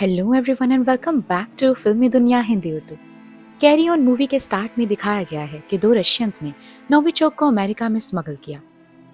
Hello everyone and welcome back to Filmy Duniya Hindi Urdu. Carry on movie के start में दिखाया गया है कि दो रशियंस ने नोविचोक को अमेरिका में स्मगल किया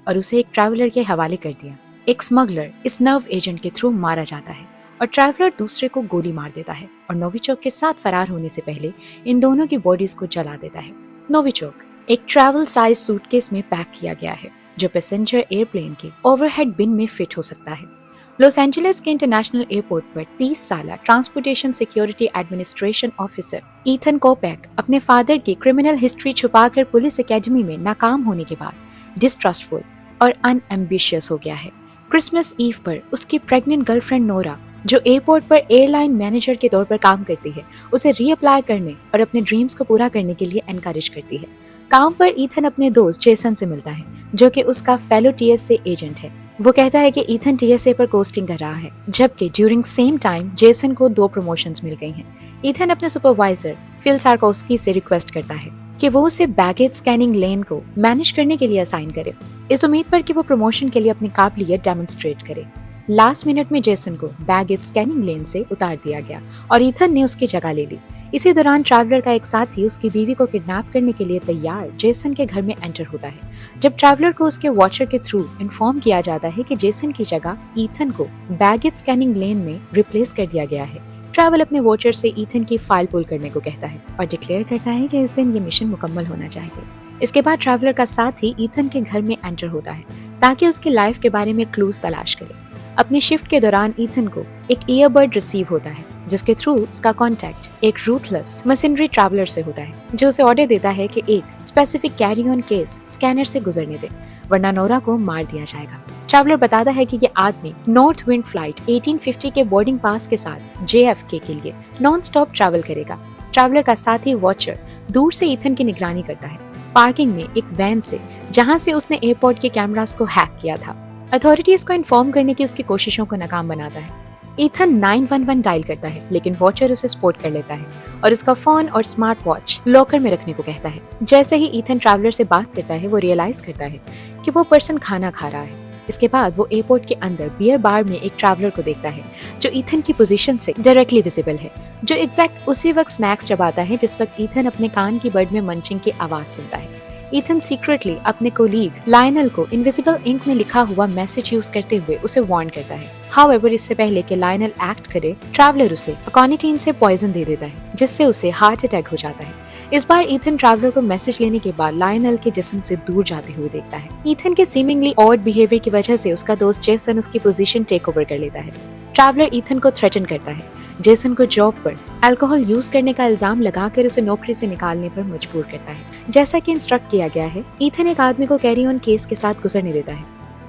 और उसे एक ट्रैवलर के हवाले कर दिया। एक स्मगलर इस नर्व एजेंट के थ्रू मारा जाता है और ट्रैवलर दूसरे को गोली मार देता है और नोविचोक के साथ फरार होने से पहले इन दोनों की बॉडीज को जला देता है। नोविचोक एक ट्रैवल साइज सूटकेस में पैक किया गया है जो पैसेंजर एयरप्लेन के ओवरहेड बिन में फिट हो सकता है। लॉस एंजलिस के इंटरनेशनल एयरपोर्ट पर 30 साल transportation security administration officer Ethan Kopack अपने फादर की क्रिमिनल हिस्ट्री छुपाकर पुलिस एकेडमी में नाकाम होने के बाद डिस्ट्रस्टफुल और अनएम्बिशियस हो गया है। क्रिसमस ईव पर उसकी प्रेग्नेंट गर्लफ्रेंड नोरा, जो एयरपोर्ट पर एयरलाइन मैनेजर के तौर पर काम करती है, उसे रीअप्लाई करने और अपने ड्रीम्स को पूरा करने के लिए एनकरेज करती है। काम पर ईथन अपने दोस्त जेसन से मिलता है जो कि उसका फेलो टीएसए एजेंट है। वो कहता है कि ईथन टीएसए पर कोस्टिंग कर रहा है, जबकि ड्यूरिंग सेम टाइम जेसन को 2 प्रमोशंस मिल गई हैं। ईथन अपने सुपरवाइजर फिल सार्कोस्की से रिक्वेस्ट करता है कि वो उसे बैगेज स्कैनिंग लेन को मैनेज करने के लिए असाइन करे, इस उम्मीद पर कि वो प्रमोशन के लिए अपनी काबिलियत डेमोन्स्ट्रेट करे। लास्ट मिनट में जेसन को बैगेज स्कैनिंग लेन से उतार दिया गया और ईथन ने उसकी जगह ले ली। इसी दौरान ट्रैवलर का एक साथी उसकी बीवी को किडनैप करने के लिए तैयार जेसन के घर में एंटर होता है। जब ट्रैवलर को उसके वॉचर के थ्रू इन्फॉर्म किया जाता है कि जेसन की जगह ईथन को बैगेज स्कैनिंग लेन में रिप्लेस कर दिया गया है, ट्रैवल अपने वॉचर से ईथन की फाइल पुल करने को कहता है और डिक्लेयर करता है कि इस दिन ये मिशन मुकम्मल होना चाहिए। इसके बाद ट्रैवलर का साथी ईथन के घर में एंटर होता है ताकि उसकी लाइफ के बारे में क्लूज तलाश करे। अपनी शिफ्ट के दौरान ईथन को एक ईयरबड रिसीव होता है जिसके थ्रू उसका कांटेक्ट एक रूथलेस मशीनरी ट्रैवलर से होता है जो उसे ऑर्डर देता है कि एक specific carry on case scanner से गुजरने दे वरना नोरा को मार दिया जाएगा। ट्रैवलर बताता है कि ये आदमी नॉर्थ विंड फ्लाइट 1850 के बोर्डिंग पास के साथ JFK के लिए नॉन स्टॉप ट्रैवल करेगा। ट्रैवलर का साथी वॉचर दूर से ईथन की निगरानी करता है पार्किंग में एक वैन से जहां से उसने एयरपोर्ट के कैमरास को हैक किया था। अथॉरिटीज को इन्फॉर्म करने की उसकी कोशिशों को नाकाम बनाता है। ईथन 911 डायल करता है लेकिन वॉचर उसे स्पॉट कर लेता है और उसका फोन और स्मार्ट वॉच लॉकर में रखने को कहता है। जैसे ही ईथन ट्रैवलर से बात करता है वो रियलाइज करता है कि वो पर्सन खाना खा रहा है। इसके बाद वो एयरपोर्ट के अंदर बियर बार में एक ट्रैवलर को देखता है जो ईथन की पोजीशन से डायरेक्टली विजिबल है, जो एग्जैक्ट उसी वक्त स्नैक्स चबाता है जिस वक्त ईथन अपने कान की बड में मंचिंग की आवाज सुनता है। ईथन सीक्रेटली अपने कोलीग लायनल को इनविजिबल इंक में लिखा हुआ मैसेज यूज करते हुए उसे वार्न करता है। हाउएवर इससे पहले कि लायनल एक्ट करे, ट्रैवलर उसे अकॉनिटीन से पॉइजन दे देता है जिससे उसे हार्ट अटैक हो जाता है। इस बार ईथन ट्रैवलर को मैसेज लेने के बाद लायनल के जिस्म से दूर जाते हुए देखता है। ईथन के सीमिंगली ऑड बिहेवियर की वजह से उसका दोस्त जेसन उसकी पोजीशन टेक ओवर कर लेता है। ट्रैवलर ईथन को थ्रेटन करता है, जेसन को जॉब पर अल्कोहल यूज करने का इल्जाम लगाकर उसे नौकरी से निकालने पर मजबूर करता है। जैसा कि इंस्ट्रक्ट किया गया है, ईथन एक आदमी को कैरी ऑन केस के साथ गुजरने देता है।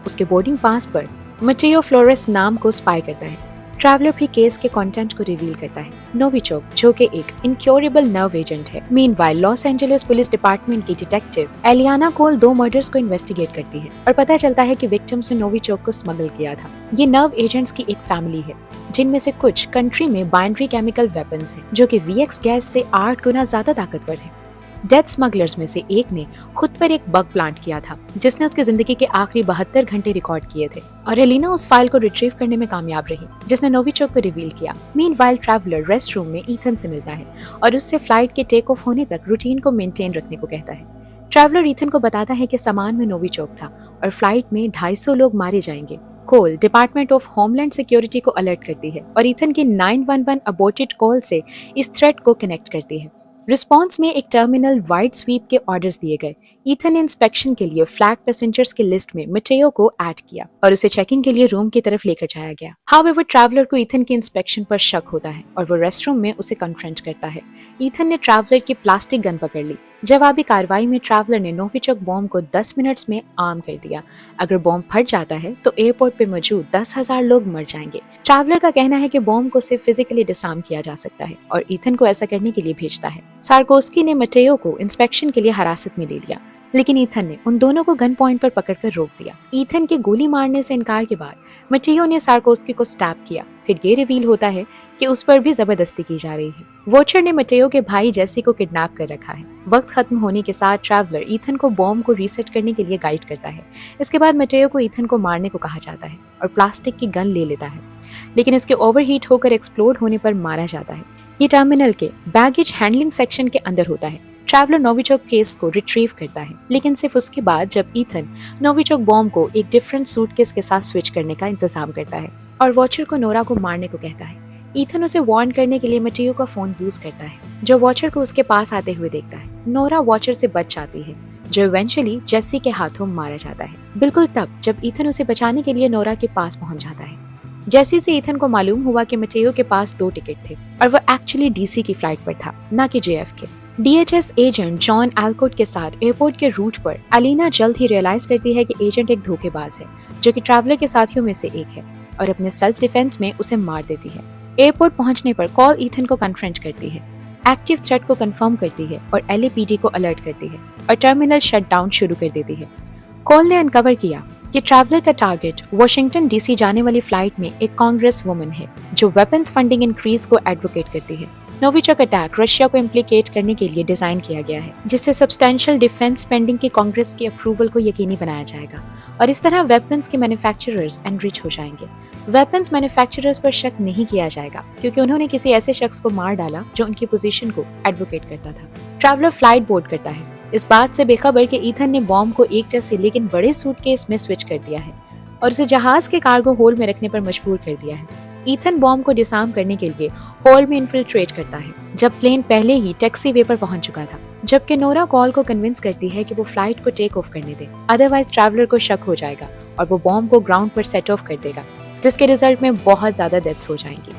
उसके बोर्डिंग पास पर मटेयो फ्लोरेस नाम को स्पाई करता है। ट्रैवलर भी केस के कंटेंट को रिवील करता है। नोविचोक, जो कि एक इनक्योरेबल नर्व एजेंट है, meanwhile Los Angeles police department की डिटेक्टिव एलियाना कोल 2 मर्डर्स को इन्वेस्टिगेट करती है और पता चलता है कि विक्टिम्स ने नोविचोक को स्मगल किया था। ये नर्व एजेंट्स की एक फैमिली है जिनमें से कुछ कंट्री में बाइनरी केमिकल वेपन्स हैं जो कि VX गैस से 8 गुना ज्यादा ताकतवर है। डेथ स्मगलर्स में से एक ने खुद पर एक बग प्लांट किया था जिसने उसकी जिंदगी के आखिरी 72 घंटे रिकॉर्ड किए थे और एलिना उस फाइल को रिट्रीव करने में कामयाब रही जिसने नोविचोक को रिवील किया। मीनवाइल ट्रैवलर रेस्ट रूम में ईथन से मिलता है और उससे फ्लाइट के टेक ऑफ होने तक रूटीन को मेंटेन रखने को कहता है। ट्रैवलर ईथन को बताता है कि सामान में नोविचोक था और फ्लाइट में 250 लोग मारे जाएंगे। कोल डिपार्टमेंट ऑफ होमलैंड सिक्योरिटी को अलर्ट करती है और ईथन की 911 अबॉर्टेड कॉल से इस थ्रेट को कनेक्ट करती है। रिस्पांस में एक टर्मिनल वाइड स्वीप के ऑर्डर्स दिए गए। ईथन ने इंस्पेक्शन के लिए फ्लैग पैसेंजर्स की लिस्ट में मटेयो को ऐड किया और उसे चेकिंग के लिए रूम की तरफ लेकर जाया गया। हाउएवर ट्रैवलर को ईथन के इंस्पेक्शन पर शक होता है और वो रेस्टरूम में उसे कन्फ्रंट करता है। ईथन ने ट्रैवलर की प्लास्टिक गन पकड़ ली। जवाबी कार्रवाई में ट्रैवलर ने नोविचोक बॉम्ब को 10 मिनट्स में आर्म कर दिया। अगर बॉम्ब फट जाता है तो एयरपोर्ट पे मौजूद 10,000 लोग मर जाएंगे। ट्रैवलर का कहना है कि बॉम्ब को सिर्फ फिजिकली डिसआर्म किया जा सकता है और ईथन को ऐसा करने के लिए भेजता है। सार्कोस्की ने मटेयो को इंस्पेक्शन के लिए हिरासत में ले लिया लेकिन ईथन ने उन दोनों को गन पॉइंट पर पकड़कर रोक दिया। ईथन के गोली मारने से इनकार के बाद मटेयो ने सार्कोस्की को स्टैप किया। फिर ये रिवील होता है कि उस पर भी जबरदस्ती की जा रही है। वॉचर ने मटेयो के भाई जेसी को किडनैप कर रखा है। वक्त खत्म होने के साथ ट्रैवलर ईथन को बॉम्ब को रीसेट करने के लिए गाइड करता है। इसके बाद मटेयो को ईथन को मारने को कहा जाता है और प्लास्टिक की गन ले लेता है, लेकिन इसके ओवरहीट होकर एक्सप्लोड होने पर मारा जाता है। ये टर्मिनल के बैगेज हैंडलिंग सेक्शन के अंदर होता है। ट्रैवलर नोविचोक केस को रिट्रीव करता है, लेकिन सिर्फ उसके बाद जब ईथन नोविचोक बॉम्ब को एक डिफरेंट सूटकेस के साथ स्विच करने का इंतजाम करता है और वॉचर को नोरा को मारने को कहता है। ईथन उसे वार्न करने के लिए मटेयो का फोन यूज करता है, जो वॉचर को उसके पास आते हुए देखता है। नोरा वॉचर से बच जाती है, जो इवेंचुअली जेसी के हाथों मारा जाता है। बिल्कुल तब जब ईथन उसे बचाने के लिए नोरा के पास पहुंच जाता है। जेसी से ईथन को मालूम हुआ कि मटेयो के पास 2 टिकट थे और वो एक्चुअली डीसी की फ्लाइट पर था, ना कि जेएफ के। डीएचएस एजेंट जॉन एल्कोट के साथ एयरपोर्ट के रूट पर अलीना जल्द ही रियलाइज करती है कि एजेंट एक धोखेबाज है, जो कि ट्रैवलर के साथियों में से एक है, और अपने सेल्फ डिफेंस में उसे मार देती है। एयरपोर्ट पहुंचने पर कॉल ईथन को कन्फ्रंट करती है, एक्टिव थ्रेट को कंफर्म करती है और एलएपीडी को अलर्ट करती है और टर्मिनल शट डाउन शुरू कर देती है। कॉल ने अनकवर किया कि ट्रैवलर का टारगेट वाशिंगटन डीसी जाने वाली फ्लाइट में एक कांग्रेस वुमन है, जो वेपन्स फंडिंग इंक्रीज को एडवोकेट करती है। नोविचोक अटैक रशिया को इम्प्लीकेट करने के लिए डिजाइन किया गया है, जिससे सब्सटेंशियल डिफेंस स्पेंडिंग की कांग्रेस की अप्रूवल को यकीनी बनाया जाएगा और इस तरह वेपन्स के मैन्युफैक्चरर्स एनरिच हो जाएंगे। वेपन्स मैन्युफैक्चरर्स पर शक नहीं किया जाएगा, क्योंकि उन्होंने किसी ऐसे शख्स को मार डाला जो उनकी पोजीशन को एडवोकेट करता था। ट्रैवलर फ्लाइट बोर्ड करता है, इस बात से बेखबर कि ईथन ने बॉम्ब को एक जैसे लेकिन बड़े सूटकेस में स्विच कर दिया है और उसे जहाज के कार्गो होल्ड में रखने पर मजबूर कर दिया है। ईथन बॉम्ब को डिसार्म करने के लिए होल्ड में इन्फिल्ट्रेट करता है, जब प्लेन पहले ही टैक्सी वे पर पहुंच चुका था, जबकि नोरा कॉल को कन्विंस करती है कि वो फ्लाइट को टेक ऑफ करने दे, अदरवाइज ट्रैवलर को शक हो जाएगा और वो बॉम्ब को ग्राउंड पर सेट ऑफ कर देगा, जिसके रिजल्ट में बहुत ज्यादा डेथ्स हो जाएंगी।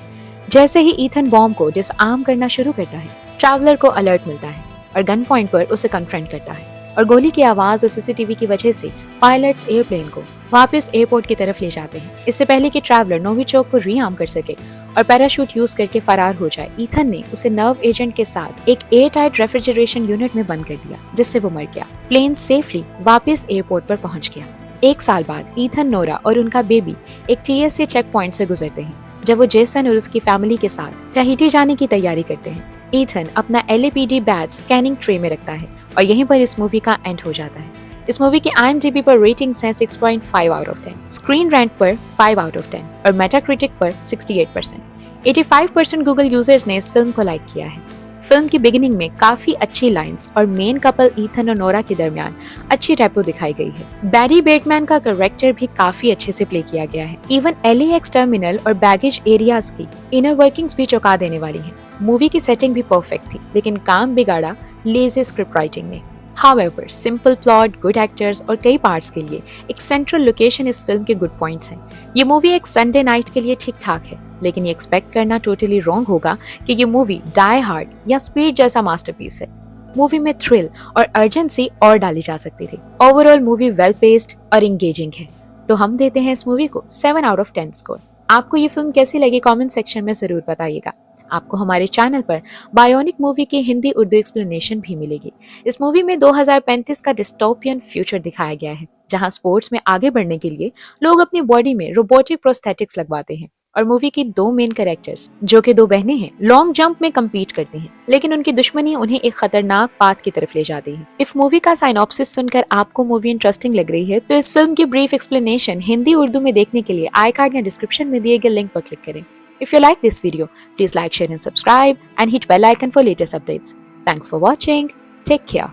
जैसे ही ईथन बॉम्ब को डिसआर्म करना शुरू करता है, ट्रैवलर को अलर्ट मिलता है और गन पॉइंट पर उसे कन्फ्रंट करता है, और गोली की आवाज और सीसीटीवी की वजह से पायलट्स एयरप्लेन को वापस एयरपोर्ट की तरफ ले जाते हैं। इससे पहले कि ट्रैवलर नोविचोक को रीआर्म कर सके और पैराशूट यूज करके फरार हो जाए, ईथन ने उसे नर्व एजेंट के साथ एक एयर टाइट रेफ्रिजरेशन यूनिट में बंद कर दिया, जिससे वो मर गया। प्लेन सेफली वापस एयरपोर्ट पर पहुंच गया। 1 साल बाद ईथन, नोरा और उनका बेबी एक टीएसए चेक पॉइंट से गुजरते हैं, जब वो जेसन और उसकी फैमिली के साथ टहीटी जाने की तैयारी करते हैं। ईथन अपना एलएपीडी बैज स्कैनिंग ट्रे में रखता है और यहीं पर इस मूवी का एंड हो जाता है। इस मूवी की IMDb पर रेटिंग्स हैं 6.5 आउट ऑफ 10, स्क्रीन रैंक पर 5 आउट ऑफ 10 और मेटाक्रिटिक पर 68%। 85% गूगल यूजर्स ने इस फिल्म को लाइक किया है। फिल्म की बिगिनिंग में काफी अच्छी लाइंस और मेन कपल ईथन और नोरा के दरमियान अच्छी रेपो दिखाई गई है। बैरी बेटमैन का कैरेक्टर भी काफी अच्छे से प्ले किया गया है। इवन LAX टर्मिनल और बैगेज एरियाज की इनर वर्किंग्स भी चौंका देने वाली हैं। मूवी की सेटिंग भी परफेक्ट थी, लेकिन काम बिगाड़ा लेजी स्क्रिप्ट राइटिंग ने। However, simple plot, good actors और कई पार्ट्स के लिए एक सेंट्रल लोकेशन इस फिल्म के गुड पॉइंट्स हैं। ये मूवी एक संडे नाइट के लिए ठीक ठाक है, लेकिन ये एक्सपेक्ट करना टोटली रॉन्ग होगा कि ये मूवी डाई हार्ड या स्पीड जैसा मास्टरपीस है। मूवी में थ्रिल और अर्जेंसी और डाली जा सकती थी। ओवरऑल मूवी वेल पेस्ड और इंगेजिंग है, तो हम देते हैं इस मूवी को 7 आउट ऑफ 10 स्कोर। आपको ये फिल्म कैसी लगी कमेंट सेक्शन में जरूर बताइएगा। आपको हमारे चैनल पर बायोनिक मूवी की हिंदी उर्दू एक्सप्लेनेशन भी मिलेगी। इस मूवी में 2035 का डिस्टोपियन फ्यूचर दिखाया गया है, जहां स्पोर्ट्स में आगे बढ़ने के लिए लोग अपनी बॉडी में रोबोटिक प्रोस्थेटिक्स लगवाते हैं और मूवी की 2 मेन कैरेक्टर्स, जो कि 2 बहनें हैं, लॉन्ग जंप में कम्पीट करती हैं, लेकिन उनकी दुश्मनी उन्हें एक खतरनाक पाथ की तरफ ले जाती है। इस मूवी का साइनॉप्सिस सुनकर आपको मूवी इंटरेस्टिंग लग रही है, तो इस फिल्म की ब्रीफ एक्सप्लेनेशन हिंदी उर्दू में देखने के लिए आई कार्ड या डिस्क्रिप्शन में दिए गए लिंक पर क्लिक करें। If you like this video, please like, share and subscribe and hit bell icon for latest updates. Thanks for watching. Take care.